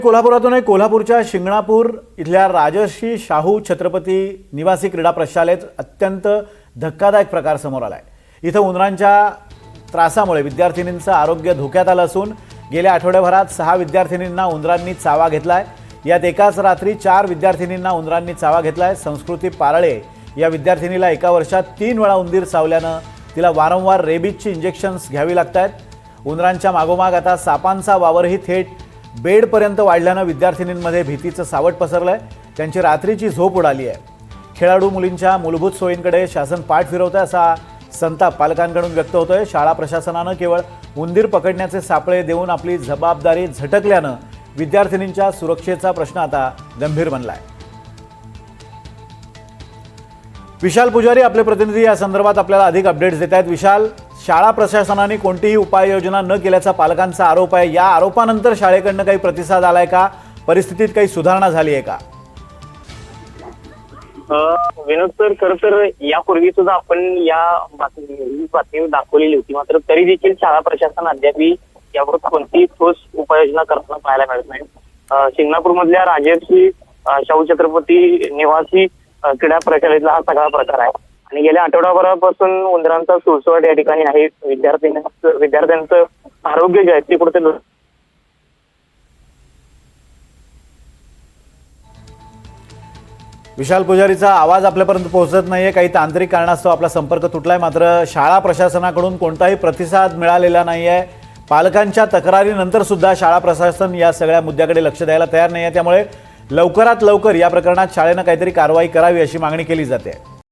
कोल्हापुरातून कोल्हापूरच्या शिंगणापूर इथल्या राजर्षी शाहू छत्रपती निवासी क्रीडा प्रशालेत अत्यंत धक्कादायक प्रकार समोर आलाय। इथं उंदरांच्या त्रासामुळे विद्यार्थिनींचं आरोग्य धोक्यात आलं असून गेल्या आठवड्याभरात 6 विद्यार्थिनींना उंदरांनी चावा घेतलाय। यात एकाच रात्री 4 विद्यार्थिनींना उंदरांनी चावा घेतलाय। संस्कृती पारळे या विद्यार्थिनीला एका वर्षात 3 वेळा उंदीर चावल्यानं तिला वारंवार रेबीजची इंजेक्शन्स घ्यावी लागतात। उंदरांच्या मागोमाग आता सापांचा वावरही थेट बेडपर्यंत वाढल्यानं विद्यार्थिनींमध्ये भीतीचं सावट पसरलंय। त्यांची रात्रीची झोप उडाली आहे। खेळाडू मुलींच्या मूलभूत सोयींकडे शासन पाठ फिरवतंय असा संताप पालकांकडून व्यक्त होतोय। शाळा प्रशासनानं केवळ उंदीर पकडण्याचे सापळे देऊन आपली जबाबदारी झटकल्यानं विद्यार्थिनींच्या सुरक्षेचा प्रश्न आता गंभीर बनलाय। विशाल पुजारी आपले प्रतिनिधी या संदर्भात आपल्याला अधिक अपडेट्स देत आहेत। विशाल, शाळा प्रशासनाने कोणतीही उपाययोजना न केल्याचा पालकांचा आरोप आहे। या आरोपानंतर शाळेकडनं काही प्रतिसाद आलाय का? परिस्थितीत काही सुधारणा झाली आहे का? विनोद सर, खरं तर यापूर्वी सुद्धा आपण या बातमी दाखवलेली होती, मात्र तरी देखील शाळा प्रशासन अद्याप यावर कोणतीही ठोस उपाययोजना करताना पाहायला मिळत नाही। शिंगणापूर मधल्या राजर्षी शाहू छत्रपती निवासी क्रीडा प्रशालेतला हा सगळा प्रकार आहे आणि गेल्या आठवडाभरापासून उंदरांचा सुळसुळाट या ठिकाणी आहे। विद्यार्थ्यांचं आरोग्य जे आहे ते कुठे विशाल पुजारीचा आवाज आपल्यापर्यंत पोहोचत नाहीये। काही तांत्रिक कारणास्तव आपला संपर्क तुटलाय। मात्र शाळा प्रशासनाकडून कोणताही प्रतिसाद मिळालेला नाहीये। पालकांच्या तक्रारीनंतर सुद्धा शाळा प्रशासन या सगळ्या मुद्द्याकडे लक्ष द्यायला तयार नाहीये। त्यामुळे लवकरात लवकर या प्रकरणात शाळेनं काहीतरी कारवाई करावी अशी मागणी केली जाते।